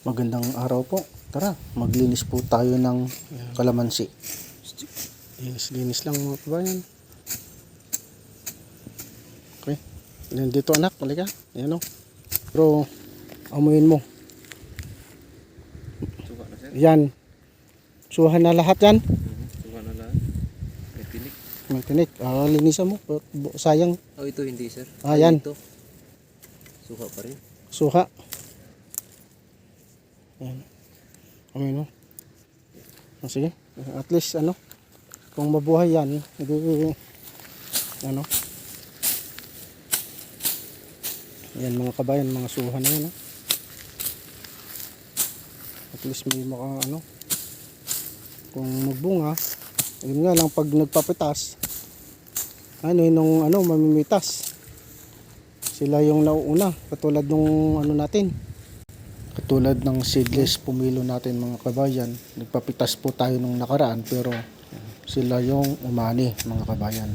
Magandang araw po. Tara, maglinis po tayo ng kalamansi. Linis-linis lang mga kabayan. Okay. Dito anak, halika. Ayan o. Pero, amuin mo. Suka na sir? Yan. Suhan na lahat yan. Suka na lang. May tinik. May tinik. Linisan mo. Sayang. Oh, ito hindi sir. Yan. Ito. Suka pa rin. Suha. Ayan. Amuin mo. Sige. At least, kung mabuhay yan, hindi, yan mga kabayan, mga suha na yan. At least may kung magbunga, yun nga lang pag nagpapitas, mamimitas. Sila yung nauuna, katulad nung natin. Katulad ng seedless pumilo natin mga kabayan, nagpapitas po tayo nung nakaraan pero sila yung umani mga kabayan.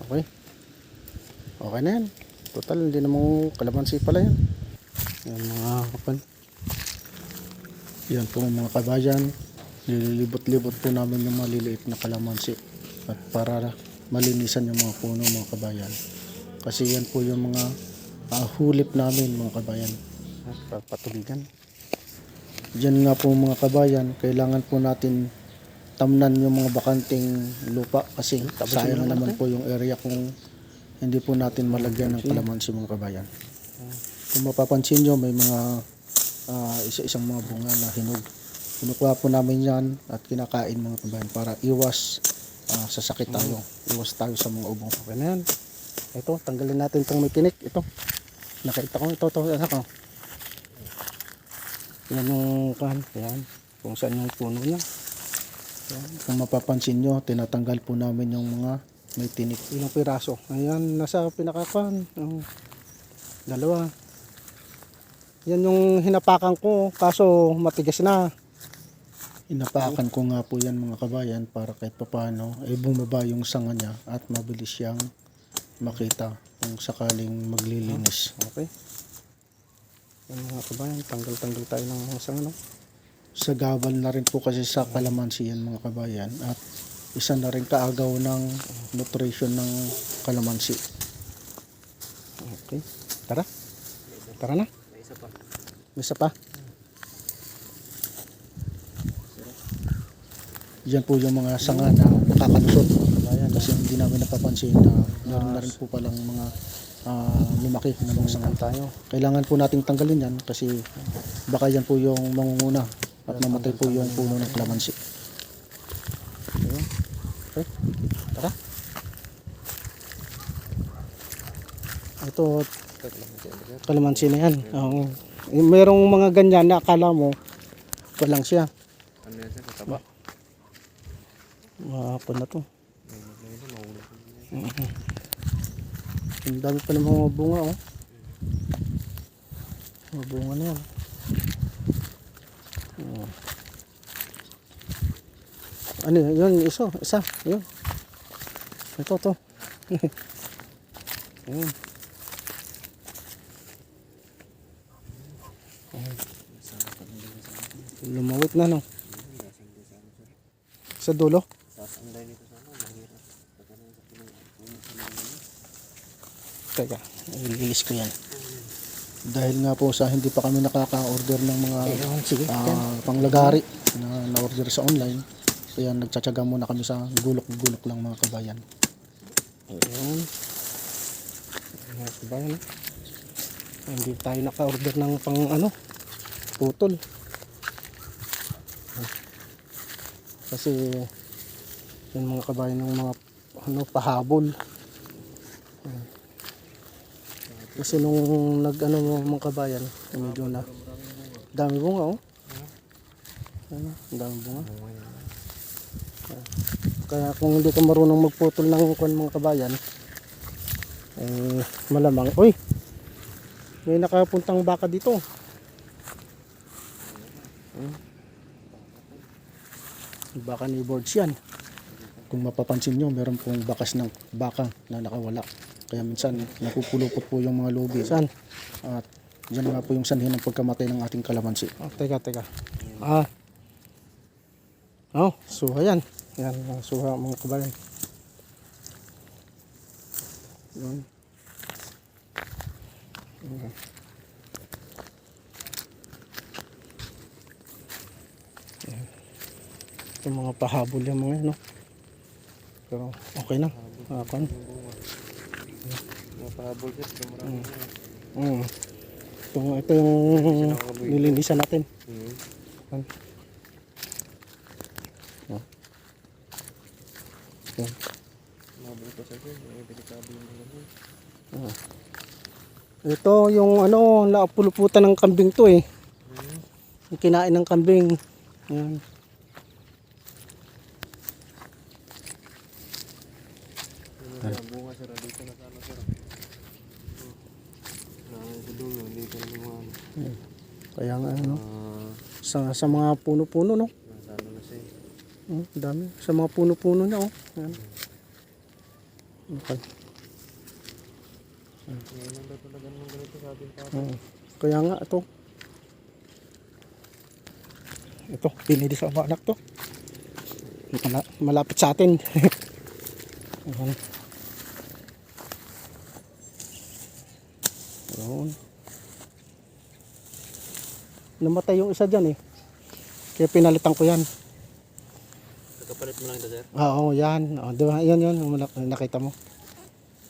Okay? Okay na yan. Total, hindi namang kalamansi pala yan. Yan mga kapan. Yan po mga kabayan. Nililibot-libot po namin yung maliliit na kalamansi. At para malinisan yung mga puno mga kabayan. Kasi yan po yung mga hulip namin mga kabayan. Patuligan. Diyan nga po mga kabayan, kailangan po natin tamnan yung mga bakanting lupa kasi sayang naman po yung area kung hindi po natin malagyan ng kalamansi mga kabayan. Kung mapapansin nyo, may mga isa-isang mga bunga na hinog. Kinukuha po namin yan at kinakain mga kabayan para iwas sa sakit tayo. Iwas tayo sa mga ubong. Okay na yan. Ito, tanggalin natin itong may tinik. Ito. Nakita ko ito anak ko. Yan yung yan, kung saan yung puno niya. Yan. Kung mapapansin nyo, tinatanggal po namin yung mga may tinik. Ilang piraso. Ayan, nasa pinakakan. Dalawa. Yan yung hinapakan ko, kaso matigas na. Hinapakan ko nga po yan mga kabayan para kahit papaano ay bumaba yung sanga niya at mabilis siyang makita kung sakaling maglilinis. Okay. Yan mga kabayan, tanggal-tanggal tayo ng sanga. Sagabal na rin po kasi sa kalamansi yan mga kabayan at isa na rin kaagaw ng nutrition ng kalamansi. Okay. Tara. Tara na. May isa pa. May isa pa. Diyan po yung mga sanga na nakakalusot. Kasi hindi namin napapansin na meron na rin po palang mga lumaki na mga sanga tayo. Kailangan po nating tanggalin yan kasi baka yan po yung mangunguna at mamatay po yung puno ng kalamansi. Okay. Tara. Ito kalamansi na yan. Merong mga ganyan na akala mo pa lang siya. Ano yan sir? Mataba? Mahapon na to. Ang dami pa ng mga bunga mga bunga na yan. Ano yun? Isa yun. Ito to. Ayun. Lumawit na no. Sa dulo. Sasanday nito sana. Mahirap. Teka, ililis ko yan. Dahil nga po sa hindi pa kami nakaka-order ng mga panglagari na na-order sa online. Kaya nagtsatsaga muna kami sa gulok-gulok lang mga kabayan. Ayan. Mga kabayan. Hindi tayo naka-order ng putol. Kasi yung mga kabayan ng mga pahabol. Kasi nung mga kabayan, medyo na dami bunga dami bunga. Kaya kung hindi ka marunong magputol ng mga kabayan, malamang, may nakapuntang baka dito. Baka ni Boards yan. Kung mapapansin nyo, meron pong bakas ng baka na nakawala. Kaya minsan napupulupot po yung mga lubi. Saan? At Diyan nga po yung sanhi ng pagkamatay ng ating kalamansi. Oh, teka. Suha yan. Yan, ang suha mga kabayan. Yan. Yan. Yan. Ito mga pahabol yung mga yan, no? Pero okay na. Kan. Mga pahabol sir. Ito marami. Ito yung nilinisan natin. Yan. Yan. Mga pa sir. Mga delikado yung mga boy. Ito yung napuluputan ng kambing to eh. Yung kinain ng kambing. Yan. Yung bunga sir. Dito na sana sir. Sa dulo. Dito na mga Kaya nga sa mga puno-puno, no? nasa ano na siya. Dami. Sa mga puno-puno na, oh. Yan. Okay. Ngayon lang daw talaga ng ganito sa ating papa. Kaya nga ito. Ito, pinili sa mga anak to. Malapit sa atin. Ayan. Ayan. Namatay yung isa dyan eh. Kaya pinalitan ko yan. Kakapalit mo lang ito sir. Oo, yan. Diba? Yan. Nakita mo.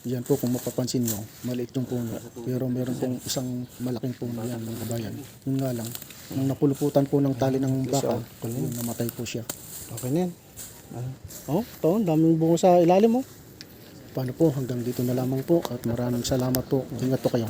Yan po kung mapapansin nyo, maliit yung puno. Pero meron pong isang malaking puno yan mga kabayan. Yun nga lang, nung napuluputan po ng tali ng baka, yun, namatay po siya. Okay na yan. Ito, daming bunga sa ilalim mo. Paano po, hanggang dito na lamang po at maraming salamat po. Ingat po kayo.